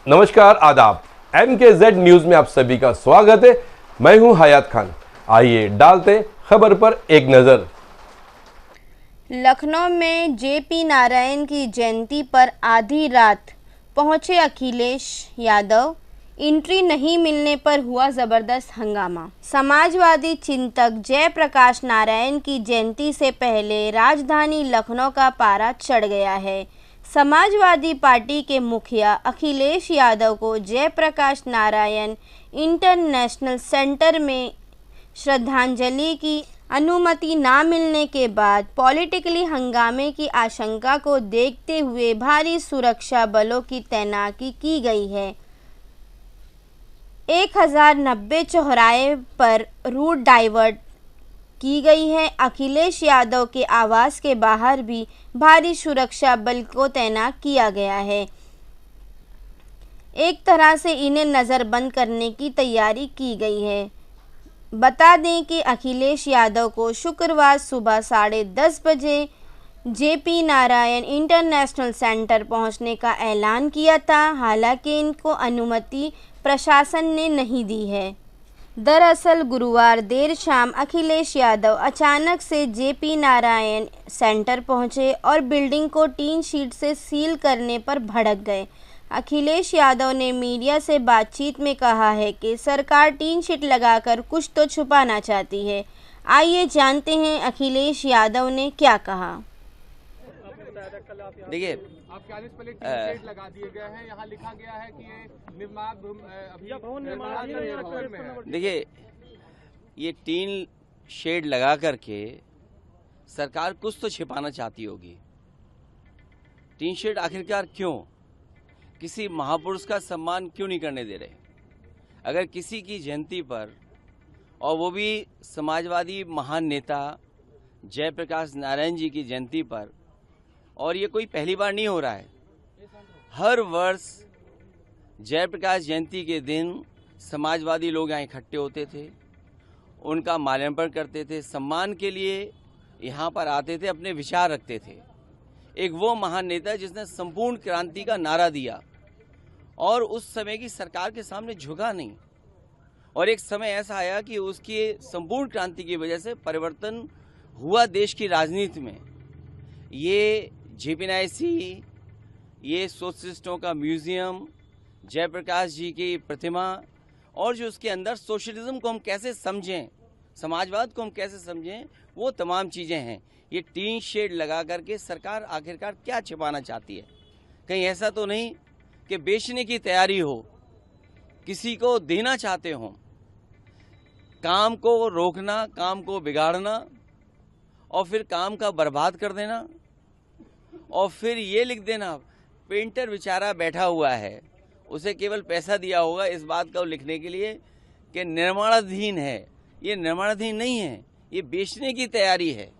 नमस्कार, आदाब। MKZ news में आप सभी का स्वागत है। मैं हूं हयात खान। आइए डालते खबर पर एक नजर। लखनऊ में जेपी नारायण की जयंती पर आधी रात पहुंचे अखिलेश यादव। एंट्री नहीं मिलने पर हुआ जबरदस्त हंगामा। समाजवादी चिंतक जयप्रकाश नारायण की जयंती से पहले राजधानी लखनऊ का पारा चढ़ गया है। समाजवादी पार्टी के मुखिया अखिलेश यादव को जयप्रकाश नारायण इंटरनेशनल सेंटर में श्रद्धांजलि की अनुमति ना मिलने के बाद पॉलिटिकली हंगामे की आशंका को देखते हुए भारी सुरक्षा बलों की तैनाती की गई है। 1090 चौराहे पर रूट डाइवर्ट की गई है। अखिलेश यादव के आवास के बाहर भी भारी सुरक्षा बल को तैनात किया गया है। एक तरह से इन्हें नज़रबंद करने की तैयारी की गई है। बता दें कि अखिलेश यादव को शुक्रवार सुबह 10:30 बजे जेपी नारायण इंटरनेशनल सेंटर पहुंचने का ऐलान किया था। हालांकि इनको अनुमति प्रशासन ने नहीं दी है। दरअसल गुरुवार देर शाम अखिलेश यादव अचानक से जेपी नारायण सेंटर पहुंचे और बिल्डिंग को टीन शीट से सील करने पर भड़क गए। अखिलेश यादव ने मीडिया से बातचीत में कहा है कि सरकार टीन शीट लगाकर कुछ तो छुपाना चाहती है। आइए जानते हैं अखिलेश यादव ने क्या कहा। देखिए, आपके आदेश पर टीन शेड लगा दिए गए हैं। यहाँ लिखा गया है कि ये निर्माण में। देखिए, ये टीन शेड लगा करके सरकार कुछ तो छिपाना चाहती होगी। टीन शेड आखिरकार क्यों? किसी महापुरुष का सम्मान क्यों नहीं करने दे रहे? अगर किसी की जयंती पर, और वो भी समाजवादी महान नेता जयप्रकाश नारायण जी की जयंती पर, और ये कोई पहली बार नहीं हो रहा है। हर वर्ष जयप्रकाश जयंती के दिन समाजवादी लोग यहाँ इकट्ठे होते थे, उनका माल्यार्पण करते थे, सम्मान के लिए यहाँ पर आते थे, अपने विचार रखते थे। एक वो महान नेता जिसने संपूर्ण क्रांति का नारा दिया और उस समय की सरकार के सामने झुका नहीं। और एक समय ऐसा आया कि उसकी संपूर्ण क्रांति की वजह से परिवर्तन हुआ देश की राजनीति में। ये जेपीएनआईसी, ये सोशलिस्टों का म्यूजियम, जयप्रकाश जी की प्रतिमा, और जो उसके अंदर सोशलिज्म को हम कैसे समझें, समाजवाद को हम कैसे समझें, वो तमाम चीज़ें हैं। ये टीन शेड लगा करके सरकार आखिरकार क्या छिपाना चाहती है? कहीं ऐसा तो नहीं कि बेचने की तैयारी हो, किसी को देना चाहते हो? काम को रोकना, काम को बिगाड़ना और फिर काम का बर्बाद कर देना, और फिर ये लिख देना, पेंटर बेचारा बैठा हुआ है, उसे केवल पैसा दिया होगा इस बात को लिखने के लिए कि निर्माणाधीन है। ये निर्माणाधीन नहीं है, ये बेचने की तैयारी है।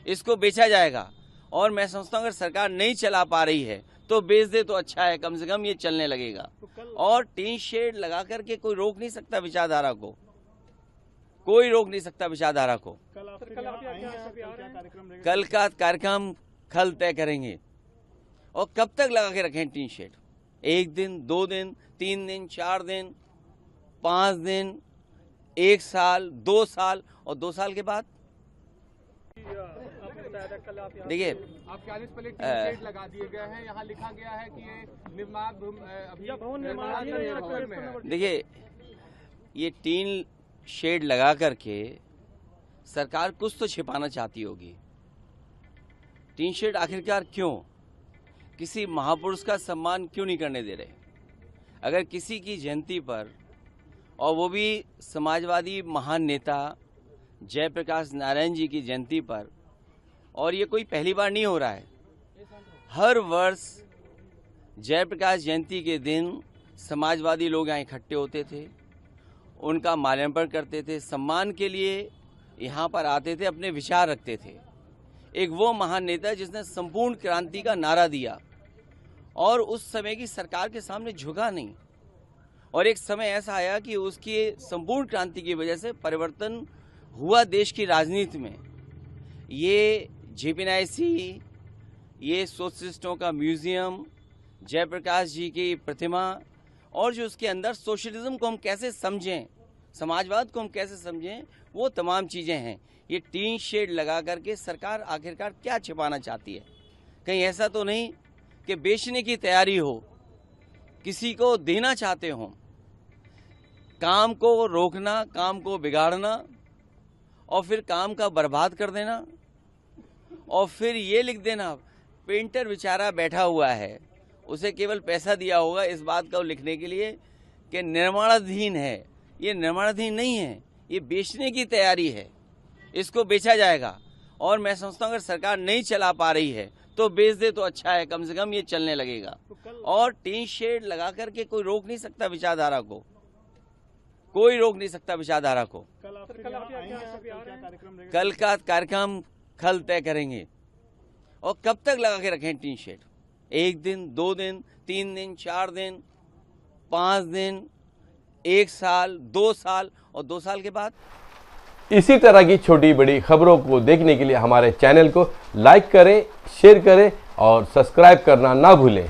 इसको बेचा जाएगा। और मैं समझता हूँ अगर सरकार नहीं चला पा रही है तो बेच दे तो अच्छा है, कम से कम ये चलने लगेगा। और टीन शेड लगा करके कोई रोक नहीं सकता विचारधारा को, कोई रोक नहीं सकता विचारधारा को। कल का कार्यक्रम कल तय करेंगे। और कब तक लगा के रखें टीन शेड? 1 दिन, 2 दिन, 3 दिन, 4 दिन, 5 दिन, 1 साल, 2 साल, और 2 साल के बाद? देखिए, आपके आदेश पर टीन शेड लगा दिए गए हैं। यहाँ लिखा गया है कि ये निर्माण में। देखिए, ये टीन शेड लगा करके सरकार कुछ तो छिपाना चाहती होगी। टीन शेड आखिरकार क्यों? किसी महापुरुष का सम्मान क्यों नहीं करने दे रहे? अगर किसी की जयंती पर, और वो भी समाजवादी महान नेता जयप्रकाश नारायण जी की जयंती पर, और ये कोई पहली बार नहीं हो रहा है। हर वर्ष जयप्रकाश जयंती के दिन समाजवादी लोग यहाँ इकट्ठे होते थे, उनका माल्यार्पण करते थे, सम्मान के लिए यहाँ पर आते थे, अपने विचार रखते थे। एक वो महान नेता जिसने संपूर्ण क्रांति का नारा दिया और उस समय की सरकार के सामने झुका नहीं। और एक समय ऐसा आया कि उसकी संपूर्ण क्रांति की वजह से परिवर्तन हुआ देश की राजनीति में। ये जेपीएनआईसी, ये सोशलिस्टों का म्यूजियम, जयप्रकाश जी की प्रतिमा, और जो उसके अंदर सोशलिज्म को हम कैसे समझें, समाजवाद को हम कैसे समझें, वो तमाम चीज़ें हैं। ये टीन शेड लगा करके सरकार आखिरकार क्या छिपाना चाहती है? कहीं ऐसा तो नहीं कि बेचने की तैयारी हो, किसी को देना चाहते हो? काम को रोकना, काम को बिगाड़ना और फिर काम का बर्बाद कर देना और फिर ये लिख देना, पेंटर बेचारा बैठा हुआ है, उसे केवल पैसा दिया होगा इस बात को लिखने के लिए कि निर्माणाधीन है। ये निर्माणाधीन नहीं है, ये बेचने की तैयारी है, इसको बेचा जाएगा। और मैं समझता हूँ अगर सरकार नहीं चला पा रही है तो बेच दे तो अच्छा है, कम से कम ये चलने लगेगा। और टीन शेड लगा करके कोई रोक नहीं सकता विचारधारा को, कोई रोक नहीं सकता विचारधारा को। कल का कार्यक्रम कल तय करेंगे। और कब तक लगा के रखें टीन शेड? 1 दिन, 2 दिन, 3 दिन, 4 दिन, 5 दिन, 1 साल, 2 साल और 2 साल के बाद? इसी तरह की छोटी बड़ी खबरों को देखने के लिए हमारे चैनल को लाइक करें, शेयर करें और सब्सक्राइब करना ना भूलें।